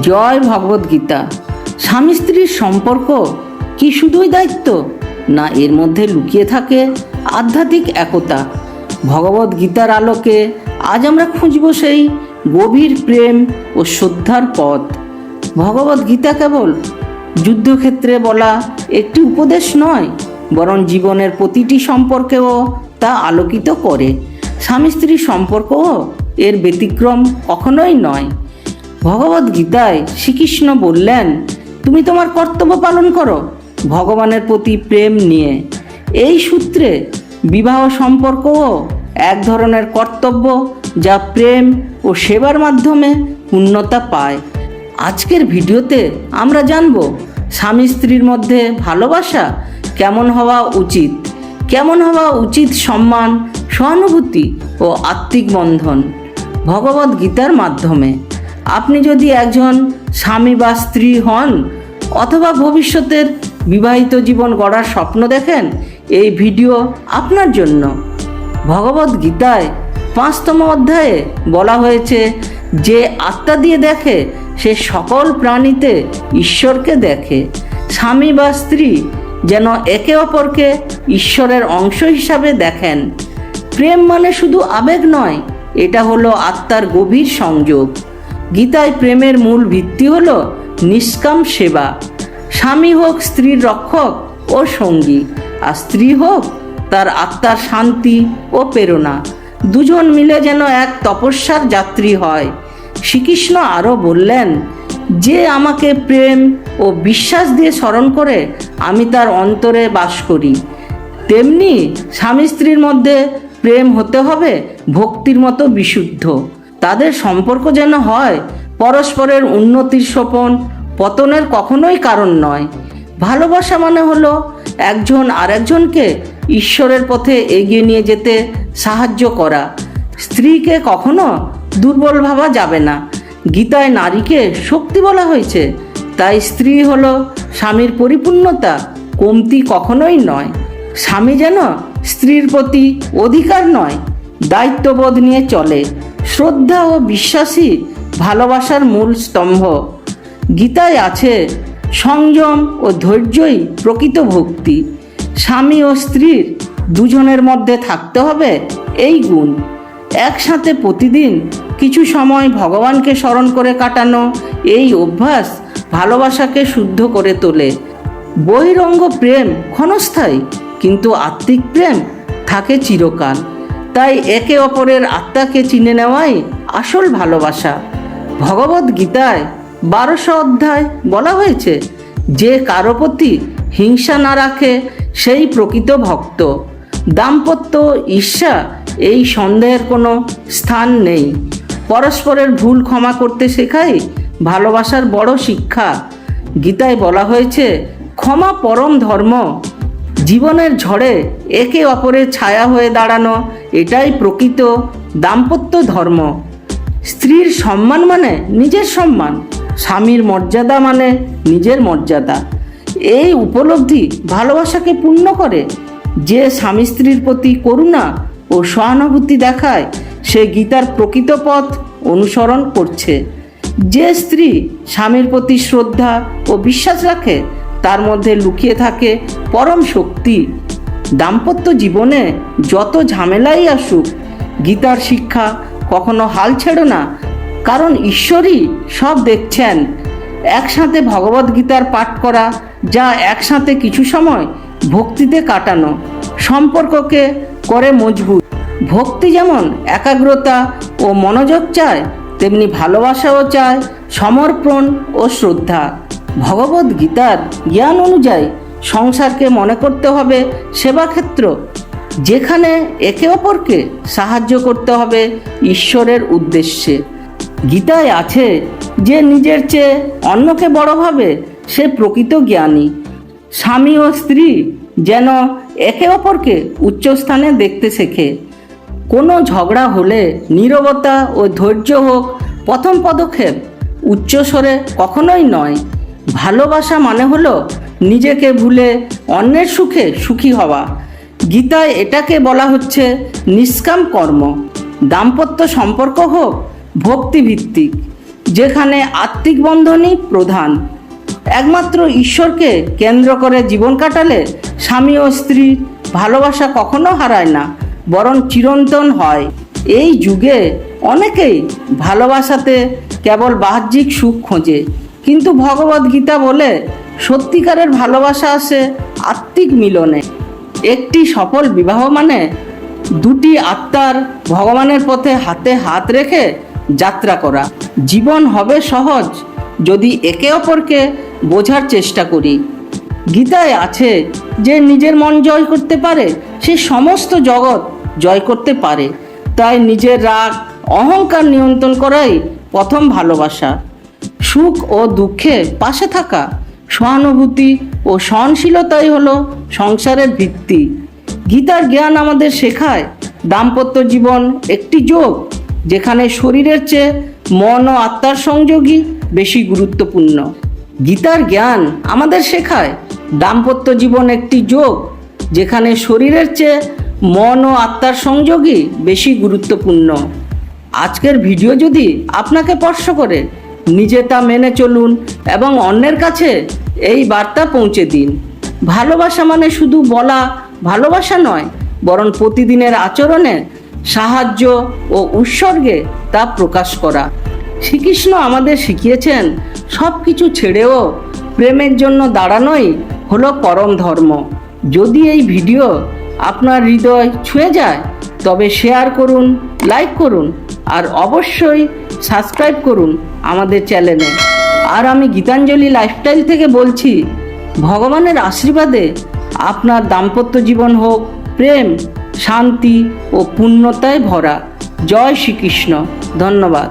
জয় ভগবদ গীতা। স্বামী স্ত্রীর সম্পর্ক কি শুধুই দায়িত্ব, না এর মধ্যে লুকিয়ে থাকে আধ্যাত্মিক একতা? ভগবদ গীতার আলোকে আজ আমরা খুঁজব সেই গভীর প্রেম ও শ্রদ্ধার পথ। ভগবদ গীতা কেবল যুদ্ধক্ষেত্রে বলা একটি উপদেশ নয়, বরং জীবনের প্রতিটি সম্পর্কেও তা আলোকিত করে। স্বামী স্ত্রীর সম্পর্কও এর ব্যতিক্রম কখনোই নয়। ভগবদ গীতায় শ্রীকৃষ্ণ বললেন, তুমি তোমার কর্তব্য পালন করো ভগবানের প্রতি প্রেম নিয়ে। এই সূত্রে বিবাহ সম্পর্কও এক ধরনের কর্তব্য, যা প্রেম ও সেবার মাধ্যমে পূর্ণতা পায়। আজকের ভিডিওতে আমরা জানব স্বামী স্ত্রীর মধ্যে ভালোবাসা কেমন হওয়া উচিত, সম্মান, সহানুভূতি ও আত্মিক বন্ধন ভগবদ গীতার মাধ্যমে। আপনি যদি একজন স্বামী বা স্ত্রী হন, অথবা ভবিষ্যতের বিবাহিত জীবন গড়ার স্বপ্ন দেখেন, এই ভিডিও আপনার জন্য। ভগবদ গীতায় 5তম অধ্যায়ে বলা হয়েছে, যে আত্মা দিয়ে দেখে সে সকল প্রাণীতে ঈশ্বরকে দেখে। স্বামী বা স্ত্রী যেন একে অপরকে ঈশ্বরের অংশ হিসাবে দেখেন। প্রেম মানে শুধু আবেগ নয়, এটা হলো আত্মার গভীর সংযোগ। গীতায় প্রেমের মূল ভিত্তি হলো নিষ্কাম সেবা। স্বামী হোক স্ত্রীর রক্ষক ও সঙ্গী, আর স্ত্রী হোক তার আত্মার শান্তি ও প্রেরণা। দুজন মিলে যেন এক তপস্যার যাত্রী হয়। শ্রীকৃষ্ণ আরও বললেন, যে আমাকে প্রেম ও বিশ্বাস দিয়ে স্মরণ করে আমি তার অন্তরে বাস করি। তেমনি স্বামী স্ত্রীর মধ্যে প্রেম হতে হবে ভক্তির মতো বিশুদ্ধ। তাদের সম্পর্ক যেন হয় পরস্পরের উন্নতির সোপান, পতনের কখনোই কারণ নয়। ভালোবাসা মানে হলো একজন আরেকজনকে ঈশ্বরের পথে এগিয়ে নিয়ে যেতে সাহায্য করা। স্ত্রীকে কখনো দুর্বল ভাবা যাবে না। গীতায় নারীকে শক্তি বলা হয়েছে, তাই স্ত্রী হলো স্বামীর পরিপূর্ণতা, কমতি কখনোই নয়। স্বামী যেন স্ত্রীর প্রতি অধিকার নয়, দায়িত্ববোধ নিয়ে চলে। শ্রদ্ধা ও বিশ্বাসী ভালোবাসার মূল স্তম্ভ। গীতায় আছে, সংযম ও ধৈর্যই প্রকৃত ভক্তি। স্বামী ও স্ত্রীর দুজনের মধ্যে থাকতে হবে এই গুণ। একসাথে প্রতিদিন কিছু সময় ভগবানকে স্মরণ করে কাটানো, এই অভ্যাস ভালোবাসাকে শুদ্ধ করে তোলে। বহিরঙ্গ প্রেম ক্ষণস্থায়ী, কিন্তু আত্মিক প্রেম থাকে চিরকাল। তাই একে অপরের আত্মাকে চিনে নেওয়াই আসল ভালোবাসা। ভগবদ গীতায় 12 অধ্যায় বলা হয়েছে, যে কারো প্রতি হিংসা না রাখে সেই প্রকৃত ভক্ত। দাম্পত্য ঈর্ষা এই সন্দেহের কোনো স্থান নেই। পরস্পরের ভুল ক্ষমা করতে শেখাই ভালোবাসার বড় শিক্ষা। গীতায় বলা হয়েছে, ক্ষমা পরম ধর্ম। জীবনের ঝড়ে একে অপরের ছায়া হয়ে দাঁড়ানো, এটাই প্রকৃত দাম্পত্য ধর্ম। স্ত্রীর সম্মান মানে নিজের সম্মান, স্বামীর মর্যাদা মানে নিজের মর্যাদা। এই উপলব্ধি ভালোবাসাকে পূর্ণ করে। যে স্বামী স্ত্রীর প্রতি করুণা ও সহানুভূতি দেখায়, সে গীতার প্রকৃত পথ অনুসরণ করছে। যে স্ত্রী স্বামীর প্রতি শ্রদ্ধা ও বিশ্বাস রাখে, তার মধ্যে লুকিয়ে থাকে পরম শক্তি। দাম্পত্য জীবনে যত ঝামেলাই আসুক, গীতার শিক্ষা কখনো হাল ছেড়ো না, কারণ ঈশ্বরই সব দেখছেন। একসাথে ভগবদ গীতার পাঠ করা, যা একসাথে কিছু সময় ভক্তিতে কাটানো, সম্পর্ককে করে মজবুত। ভক্তি যেমন একাগ্রতা ও মনোযোগ চায়, তেমনি ভালোবাসাও চায় সমর্পণ ও শ্রদ্ধা। ভগবদ গীতার জ্ঞান অনুযায়ী সংসারকে মনে করতে হবে সেবাক্ষেত্র, যেখানে একে অপরকে সাহায্য করতে হবে ঈশ্বরের উদ্দেশ্যে। গীতায় আছে, যে নিজের চেয়ে অন্যকে বড় ভাবে সে প্রকৃত জ্ঞানী। স্বামী ও স্ত্রী যেন একে অপরকে উচ্চস্থানে দেখতে শেখে। কোনো ঝগড়া হলে নীরবতা ও ধৈর্য হোক প্রথম পদক্ষেপ, উচ্চস্বরে কখনোই নয়। ভালোবাসা মানে হলো নিজেকে ভুলে অন্যের সুখে সুখী হওয়া। গীতায় এটাকে বলা হচ্ছে নিষ্কাম কর্ম। দাম্পত্য সম্পর্ক হোক ভক্তিভিত্তিক, যেখানে আত্মিক বন্ধনই প্রধান। একমাত্র ঈশ্বরকে কেন্দ্র করে জীবন কাটালে স্বামী ও স্ত্রীর ভালোবাসা কখনো হারায় না, বরং চিরন্তন হয়। এই যুগে অনেকেই ভালোবাসাতে কেবল বাহ্যিক সুখ খোঁজে, কিন্তু ভগবদ্গীতা বলে সত্যিকারের ভালোবাসা আসে আত্মিক মিলনে। একটি সফল বিবাহ মানে দুটি আত্মার ভগবানের পথে হাতে হাত রেখে যাত্রা করা। জীবন হবে সহজ যদি একে অপরকে বোঝার চেষ্টা করি। গীতায় আছে, যে নিজের মন জয় করতে পারে সে সমস্ত জগৎ জয় করতে পারে। তাই নিজের রাগ অহংকার নিয়ন্ত্রণ করাই প্রথম ভালোবাসা। সুখ ও দুঃখে পাশে থাকা, সহানুভূতি ও সহনশীলতাই হলো সংসারের ভিত্তি। গীতার জ্ঞান আমাদের শেখায় দাম্পত্য জীবন একটি যোগ, যেখানে শরীরের চেয়ে মন ও আত্মার সংযোগই বেশি গুরুত্বপূর্ণ। গীতার জ্ঞান আমাদের শেখায় দাম্পত্য জীবন একটি যোগ, যেখানে শরীরের চেয়ে মন ও আত্মার সংযোগই বেশি গুরুত্বপূর্ণ। আজকের ভিডিও যদি আপনাকে স্পর্শ করে, নিজে তা মেনে চলুন এবং অন্যের কাছে এই বার্তা পৌঁছে দিন। ভালোবাসা মানে শুধু বলা ভালোবাসা নয়, বরং প্রতিদিনের আচরণে সাহায্য ও উৎসর্গে তা প্রকাশ করা। শ্রীকৃষ্ণ আমাদের শিখিয়েছেন সব কিছু ছেড়েও প্রেমের জন্য দাঁড়ানোই হলো পরম ধর্ম। যদি এই ভিডিও আপনার হৃদয় ছুঁয়ে যায় তবে শেয়ার করুন, লাইক করুন আর অবশ্যই সাবস্ক্রাইব করুন আমাদের চ্যানেলে। আর আমি গীতাঞ্জলি লাইফস্টাইল থেকে বলছি, ভগবানের আশীর্বাদে আপনার দাম্পত্য জীবন হোক প্রেম, শান্তি ও পূর্ণতায় ভরা। জয় শ্রীকৃষ্ণ। ধন্যবাদ।